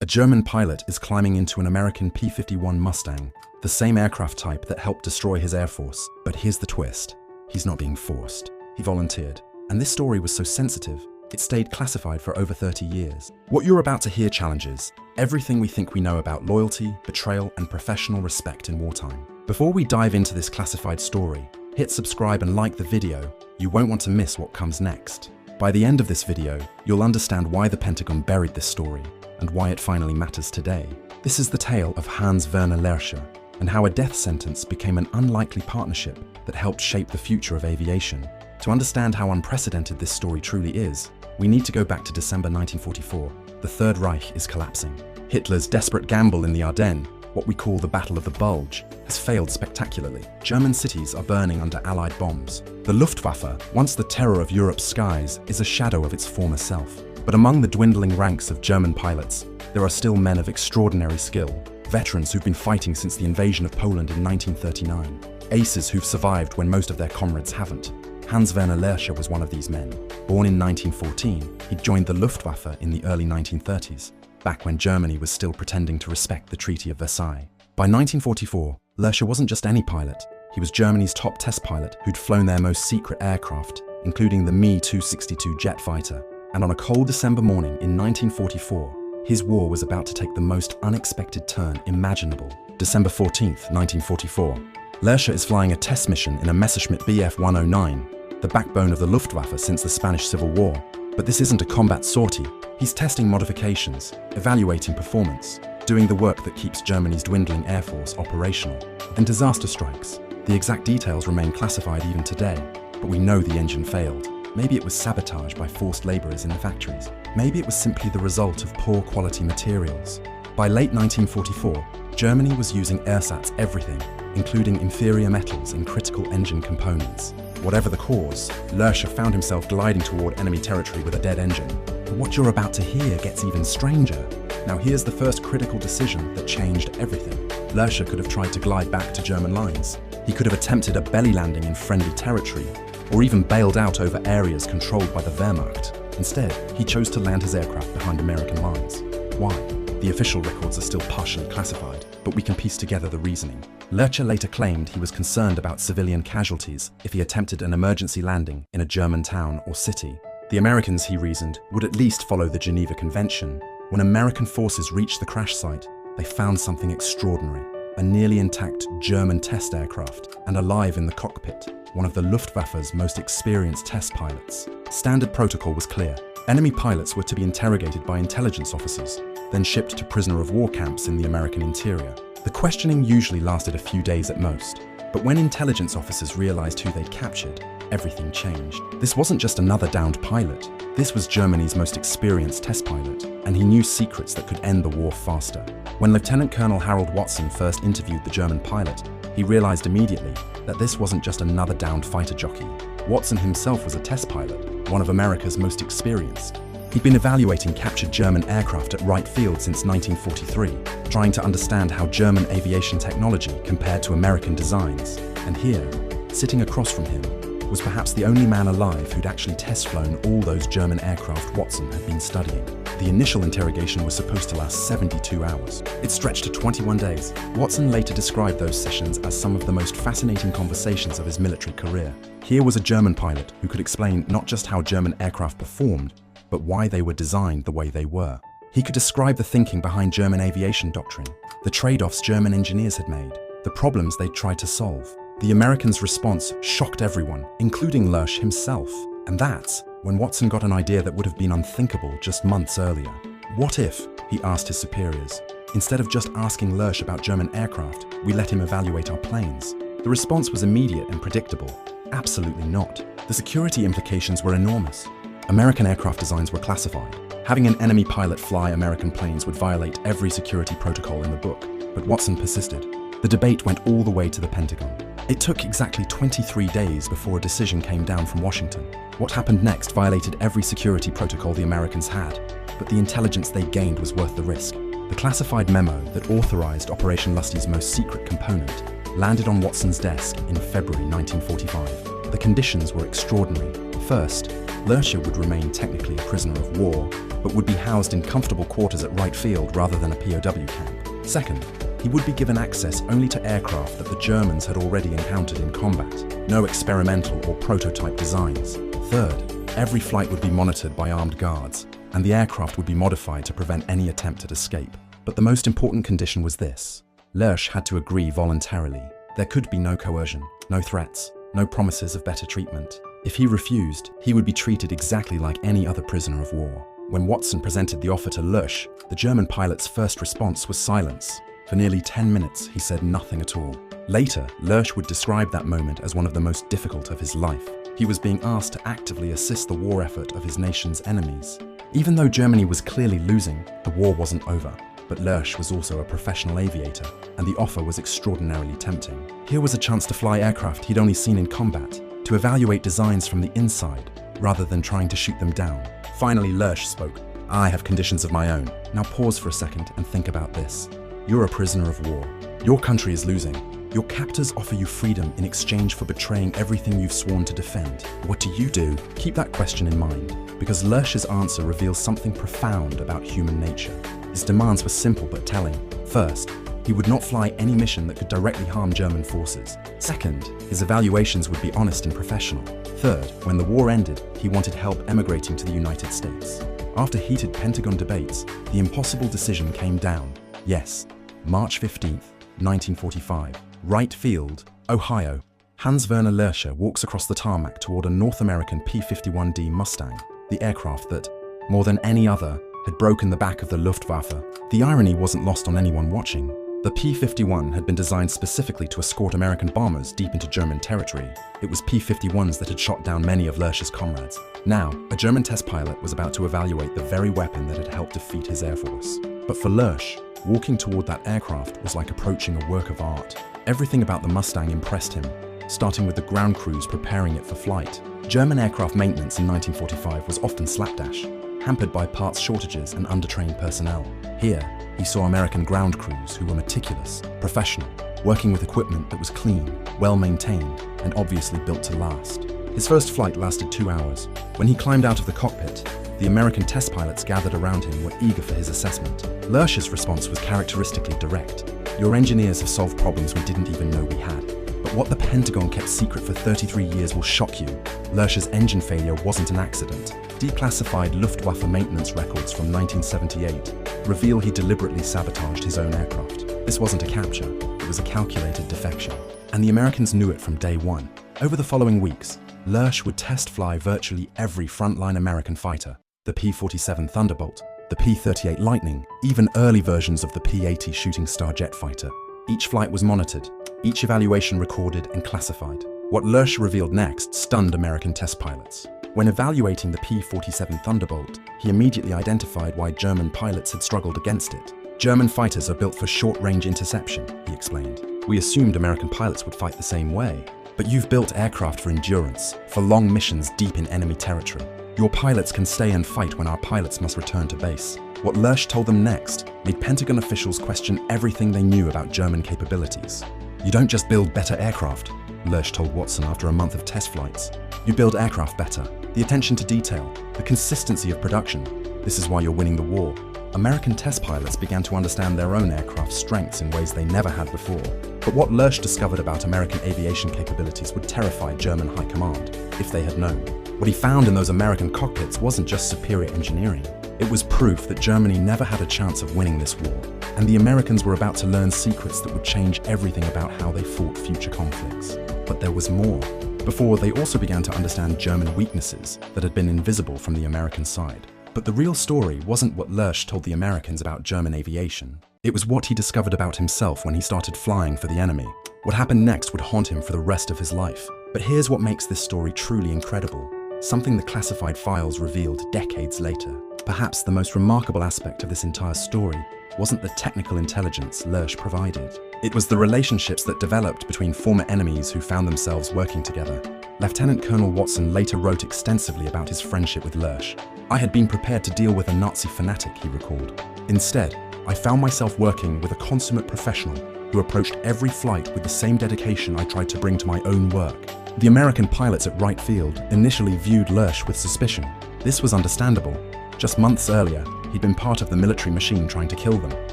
A German pilot is climbing into an American P-51 Mustang, the same aircraft type that helped destroy his Air Force. But here's the twist. He's not being forced. He volunteered. And this story was so sensitive, it stayed classified for over 30 years. What you're about to hear challenges everything we think we know about loyalty, betrayal, and professional respect in wartime. Before we dive into this classified story, hit subscribe and like the video. You won't want to miss what comes next. By the end of this video, you'll understand why the Pentagon buried this story and why it finally matters today. This is the tale of Hans Werner Lerscher and how a death sentence became an unlikely partnership that helped shape the future of aviation. To understand how unprecedented this story truly is, we need to go back to December 1944. The Third Reich is collapsing. Hitler's desperate gamble in the Ardennes, what we call the Battle of the Bulge, has failed spectacularly. German cities are burning under Allied bombs. The Luftwaffe, once the terror of Europe's skies, is a shadow of its former self. But among the dwindling ranks of German pilots, there are still men of extraordinary skill, veterans who've been fighting since the invasion of Poland in 1939, aces who've survived when most of their comrades haven't. Hans Werner Lerscher was one of these men. Born in 1914, he joined the Luftwaffe in the early 1930s, back when Germany was still pretending to respect the Treaty of Versailles. By 1944, Lerscher wasn't just any pilot. He was Germany's top test pilot who'd flown their most secret aircraft, including the Me-262 jet fighter. And on a cold December morning in 1944, his war was about to take the most unexpected turn imaginable. December 14th, 1944. Lerscher is flying a test mission in a Messerschmitt Bf 109, the backbone of the Luftwaffe since the Spanish Civil War. But this isn't a combat sortie. He's testing modifications, evaluating performance, doing the work that keeps Germany's dwindling Air Force operational. Then disaster strikes. The exact details remain classified even today, but we know the engine failed. Maybe it was sabotage by forced laborers in the factories. Maybe it was simply the result of poor quality materials. By late 1944, Germany was using ersatz everything, including inferior metals and critical engine components. Whatever the cause, Lerscher found himself gliding toward enemy territory with a dead engine. But what you're about to hear gets even stranger. Now here's the first critical decision that changed everything. Lerscher could have tried to glide back to German lines. He could have attempted a belly landing in friendly territory, or even bailed out over areas controlled by the Wehrmacht. Instead, he chose to land his aircraft behind American lines. Why? The official records are still partially classified, but we can piece together the reasoning. Lerscher later claimed he was concerned about civilian casualties if he attempted an emergency landing in a German town or city. The Americans, he reasoned, would at least follow the Geneva Convention. When American forces reached the crash site, they found something extraordinary. A nearly intact German test aircraft, and alive in the cockpit, one of the Luftwaffe's most experienced test pilots. Standard protocol was clear. Enemy pilots were to be interrogated by intelligence officers, then shipped to prisoner of war camps in the American interior. The questioning usually lasted a few days at most, but when intelligence officers realized who they'd captured, everything changed. This wasn't just another downed pilot. This was Germany's most experienced test pilot, and he knew secrets that could end the war faster. When Lieutenant Colonel Harold Watson first interviewed the German pilot, he realized immediately that this wasn't just another downed fighter jockey. Watson himself was a test pilot, one of America's most experienced. He'd been evaluating captured German aircraft at Wright Field since 1943, trying to understand how German aviation technology compared to American designs. And here, sitting across from him, was perhaps the only man alive who'd actually test-flown all those German aircraft Watson had been studying. The initial interrogation was supposed to last 72 hours. It stretched to 21 days. Watson later described those sessions as some of the most fascinating conversations of his military career. Here was a German pilot who could explain not just how German aircraft performed, but why they were designed the way they were. He could describe the thinking behind German aviation doctrine, the trade-offs German engineers had made, the problems they'd tried to solve. The Americans' response shocked everyone, including Lerscher himself. And that's when Watson got an idea that would have been unthinkable just months earlier. What if, he asked his superiors, instead of just asking Lerscher about German aircraft, we let him evaluate our planes? The response was immediate and predictable. Absolutely not. The security implications were enormous. American aircraft designs were classified. Having an enemy pilot fly American planes would violate every security protocol in the book, but Watson persisted. The debate went all the way to the Pentagon. It took exactly 23 days before a decision came down from Washington. What happened next violated every security protocol the Americans had, but the intelligence they gained was worth the risk. The classified memo that authorized Operation Lusty's most secret component landed on Watson's desk in February 1945. The conditions were extraordinary. First, Lercher would remain technically a prisoner of war, but would be housed in comfortable quarters at Wright Field rather than a POW camp. Second, he would be given access only to aircraft that the Germans had already encountered in combat, no experimental or prototype designs. Third, every flight would be monitored by armed guards, and the aircraft would be modified to prevent any attempt at escape. But the most important condition was this: Lerch had to agree voluntarily. There could be no coercion, no threats, no promises of better treatment. If he refused, he would be treated exactly like any other prisoner of war. When Watson presented the offer to Lerch, the German pilot's first response was silence. For nearly 10 minutes, he said nothing at all. Later, Lerch would describe that moment as one of the most difficult of his life. He was being asked to actively assist the war effort of his nation's enemies. Even though Germany was clearly losing, the war wasn't over. But Lerch was also a professional aviator, and the offer was extraordinarily tempting. Here was a chance to fly aircraft he'd only seen in combat, to evaluate designs from the inside, rather than trying to shoot them down. Finally, Lerch spoke. "I have conditions of my own. Now pause for a second and think about this. You're a prisoner of war. Your country is losing. Your captors offer you freedom in exchange for betraying everything you've sworn to defend. What do? Keep that question in mind, because Lerch's answer reveals something profound about human nature. His demands were simple but telling. First, he would not fly any mission that could directly harm German forces. Second, his evaluations would be honest and professional. Third, when the war ended, he wanted help emigrating to the United States. After heated Pentagon debates, the impossible decision came down. Yes, March 15th, 1945. Wright Field, Ohio. Hans Werner Lercher walks across the tarmac toward a North American P-51D Mustang, the aircraft that, more than any other, had broken the back of the Luftwaffe. The irony wasn't lost on anyone watching. The P-51 had been designed specifically to escort American bombers deep into German territory. It was P-51s that had shot down many of Lercher's comrades. Now, a German test pilot was about to evaluate the very weapon that had helped defeat his Air Force. But for Lerch, walking toward that aircraft was like approaching a work of art. Everything about the Mustang impressed him, starting with the ground crews preparing it for flight. German aircraft maintenance in 1945 was often slapdash, hampered by parts shortages and undertrained personnel. Here, he saw American ground crews who were meticulous, professional, working with equipment that was clean, well-maintained, and obviously built to last. His first flight lasted 2 hours. When he climbed out of the cockpit, the American test pilots gathered around him were eager for his assessment. Lercher's response was characteristically direct. "Your engineers have solved problems we didn't even know we had. But what the Pentagon kept secret for 33 years will shock you. Lercher's engine failure wasn't an accident. Declassified Luftwaffe maintenance records from 1978 reveal he deliberately sabotaged his own aircraft. This wasn't a capture, it was a calculated defection. And the Americans knew it from day one. Over the following weeks, Lerch would test fly virtually every frontline American fighter, the P-47 Thunderbolt, the P-38 Lightning, even early versions of the P-80 Shooting Star jet fighter. Each flight was monitored, each evaluation recorded and classified. What Lerch revealed next stunned American test pilots. When evaluating the P-47 Thunderbolt, he immediately identified why German pilots had struggled against it. "German fighters are built for short-range interception," he explained. "We assumed American pilots would fight the same way. But you've built aircraft for endurance, for long missions deep in enemy territory. Your pilots can stay and fight when our pilots must return to base." What Lerch told them next made Pentagon officials question everything they knew about German capabilities. "You don't just build better aircraft," Lerch told Watson after a month of test flights. "You build aircraft better. The attention to detail, the consistency of production. This is why you're winning the war." American test pilots began to understand their own aircraft's strengths in ways they never had before. But what Lerch discovered about American aviation capabilities would terrify German high command, if they had known. What he found in those American cockpits wasn't just superior engineering. It was proof that Germany never had a chance of winning this war, and the Americans were about to learn secrets that would change everything about how they fought future conflicts. But there was more. Before, they also began to understand German weaknesses that had been invisible from the American side. But the real story wasn't what Lerch told the Americans about German aviation. It was what he discovered about himself when he started flying for the enemy. What happened next would haunt him for the rest of his life. But here's what makes this story truly incredible. Something the classified files revealed decades later. Perhaps the most remarkable aspect of this entire story wasn't the technical intelligence Lerch provided. It was the relationships that developed between former enemies who found themselves working together. Lieutenant Colonel Watson later wrote extensively about his friendship with Lerch. "I had been prepared to deal with a Nazi fanatic," he recalled. "Instead, I found myself working with a consummate professional who approached every flight with the same dedication I tried to bring to my own work. The American pilots at Wright Field initially viewed Lersch with suspicion. This was understandable. Just months earlier, he'd been part of the military machine trying to kill them.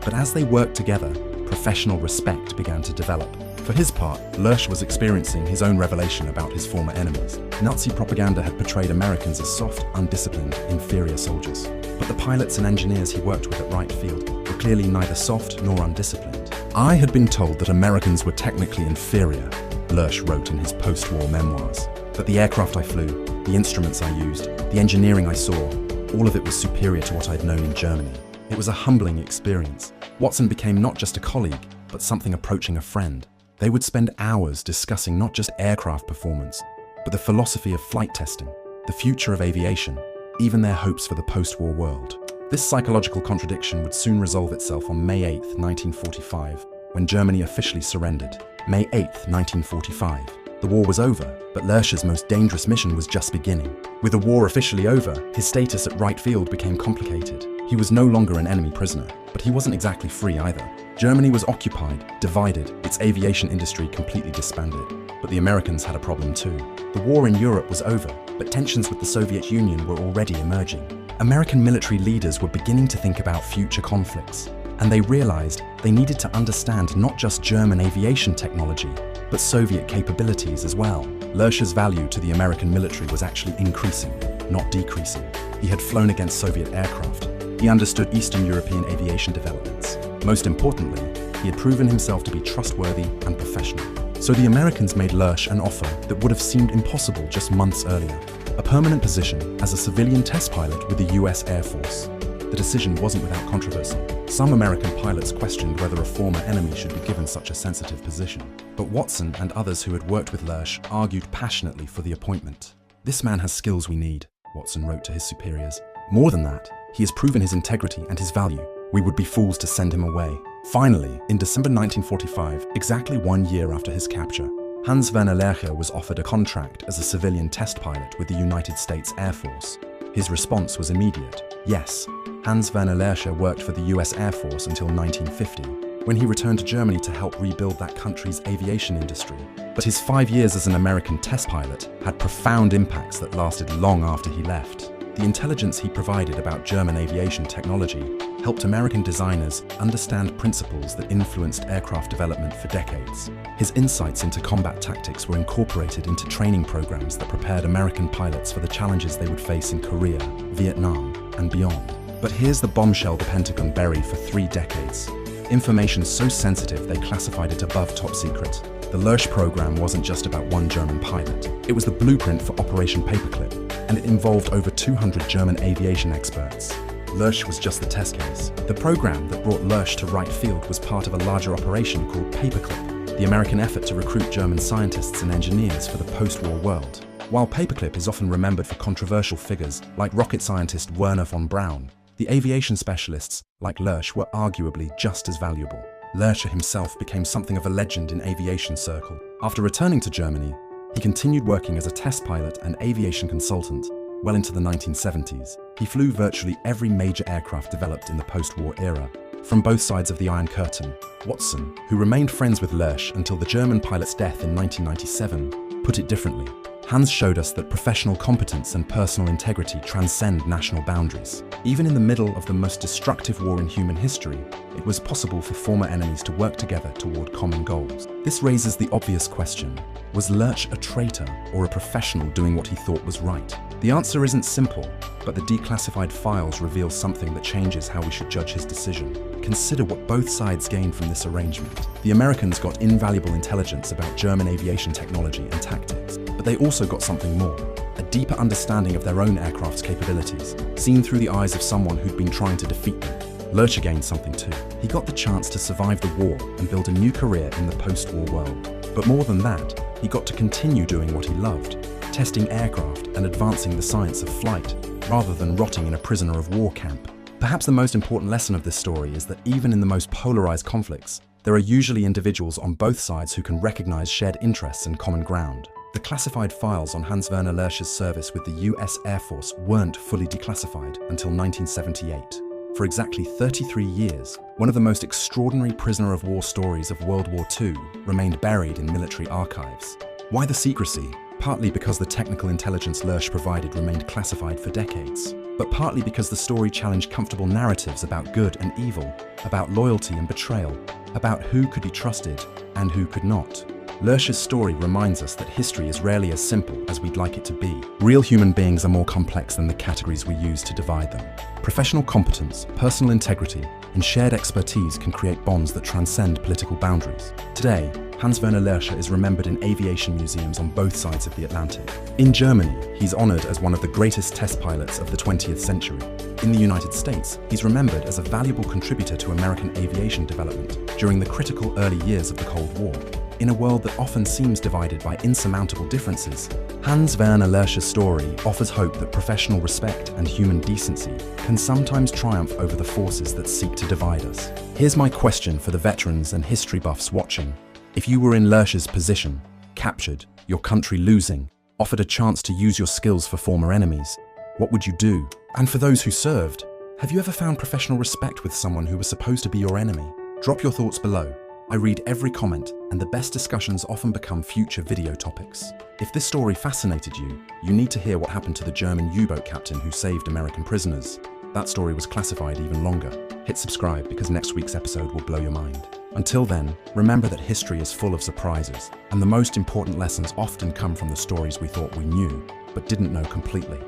But as they worked together, professional respect began to develop. For his part, Lersch was experiencing his own revelation about his former enemies. Nazi propaganda had portrayed Americans as soft, undisciplined, inferior soldiers. But the pilots and engineers he worked with at Wright Field were clearly neither soft nor undisciplined. I had been told that Americans were technically inferior, Lersch wrote in his post-war memoirs. But the aircraft I flew, the instruments I used, the engineering I saw, all of it was superior to what I'd known in Germany. It was a humbling experience. Watson became not just a colleague, but something approaching a friend. They would spend hours discussing not just aircraft performance, but the philosophy of flight testing, the future of aviation, even their hopes for the post-war world. This psychological contradiction would soon resolve itself on May 8, 1945, when Germany officially surrendered. May 8, 1945. The war was over, but Lersch's most dangerous mission was just beginning. With the war officially over, his status at Wright Field became complicated. He was no longer an enemy prisoner, but he wasn't exactly free either. Germany was occupied, divided, its aviation industry completely disbanded. But the Americans had a problem too. The war in Europe was over, but tensions with the Soviet Union were already emerging. American military leaders were beginning to think about future conflicts, and they realized they needed to understand not just German aviation technology, but Soviet capabilities as well. Lersch's value to the American military was actually increasing, not decreasing. He had flown against Soviet aircraft. He understood Eastern European aviation developments. Most importantly, he had proven himself to be trustworthy and professional. So the Americans made Lersch an offer that would have seemed impossible just months earlier. A permanent position as a civilian test pilot with the US Air Force. The decision wasn't without controversy. Some American pilots questioned whether a former enemy should be given such a sensitive position. But Watson and others who had worked with Lersch argued passionately for the appointment. "This man has skills we need," Watson wrote to his superiors. "More than that, he has proven his integrity and his value. We would be fools to send him away." Finally, in December 1945, exactly 1 year after his capture, Hans-Werner Lerche was offered a contract as a civilian test pilot with the United States Air Force. His response was immediate. Yes, Hans-Werner Lerche worked for the US Air Force until 1950, when he returned to Germany to help rebuild that country's aviation industry. But his 5 years as an American test pilot had profound impacts that lasted long after he left. The intelligence he provided about German aviation technology helped American designers understand principles that influenced aircraft development for decades. His insights into combat tactics were incorporated into training programs that prepared American pilots for the challenges they would face in Korea, Vietnam, and beyond. But here's the bombshell the Pentagon buried for 3 decades. Information so sensitive they classified it above top secret. The Lersch program wasn't just about one German pilot. It was the blueprint for Operation Paperclip, and it involved over 200 German aviation experts. Lersch was just the test case. The program that brought Lersch to Wright Field was part of a larger operation called Paperclip, the American effort to recruit German scientists and engineers for the post-war world. While Paperclip is often remembered for controversial figures like rocket scientist Wernher von Braun, the aviation specialists like Lersch were arguably just as valuable. Lersch himself became something of a legend in aviation circle. After returning to Germany, he continued working as a test pilot and aviation consultant well into the 1970s. He flew virtually every major aircraft developed in the post-war era, from both sides of the Iron Curtain. Watson, who remained friends with Lersch until the German pilot's death in 1997, put it differently. Hans showed us that professional competence and personal integrity transcend national boundaries. Even in the middle of the most destructive war in human history, it was possible for former enemies to work together toward common goals. This raises the obvious question: was Lersch a traitor or a professional doing what he thought was right? The answer isn't simple, but the declassified files reveal something that changes how we should judge his decision. Consider what both sides gained from this arrangement. The Americans got invaluable intelligence about German aviation technology and tactics, but they also got something more: a deeper understanding of their own aircraft's capabilities, seen through the eyes of someone who'd been trying to defeat them. Lersch gained something too. He got the chance to survive the war and build a new career in the post-war world. But more than that, he got to continue doing what he loved, testing aircraft and advancing the science of flight, rather than rotting in a prisoner of war camp. Perhaps the most important lesson of this story is that even in the most polarized conflicts, there are usually individuals on both sides who can recognize shared interests and common ground. The classified files on Hans-Werner Lersch's service with the US Air Force weren't fully declassified until 1978. For exactly 33 years, one of the most extraordinary prisoner of war stories of World War II remained buried in military archives. Why the secrecy? Partly because the technical intelligence Lurch provided remained classified for decades, but partly because the story challenged comfortable narratives about good and evil, about loyalty and betrayal, about who could be trusted and who could not. Lurch's story reminds us that history is rarely as simple as we'd like it to be. Real human beings are more complex than the categories we use to divide them. Professional competence, personal integrity, and shared expertise can create bonds that transcend political boundaries. Today, Hans-Werner Lurch is remembered in aviation museums on both sides of the Atlantic. In Germany, he's honored as one of the greatest test pilots of the 20th century. In the United States, he's remembered as a valuable contributor to American aviation development during the critical early years of the Cold War. In a world that often seems divided by insurmountable differences, Hans-Werner Lurch's story offers hope that professional respect and human decency can sometimes triumph over the forces that seek to divide us. Here's my question for the veterans and history buffs watching. If you were in Lurch's position, captured, your country losing, offered a chance to use your skills for former enemies, what would you do? And for those who served, have you ever found professional respect with someone who was supposed to be your enemy? Drop your thoughts below. I read every comment, and the best discussions often become future video topics. If this story fascinated you, you need to hear what happened to the German U-boat captain who saved American prisoners. That story was classified even longer. Hit subscribe because next week's episode will blow your mind. Until then, remember that history is full of surprises, and the most important lessons often come from the stories we thought we knew, but didn't know completely.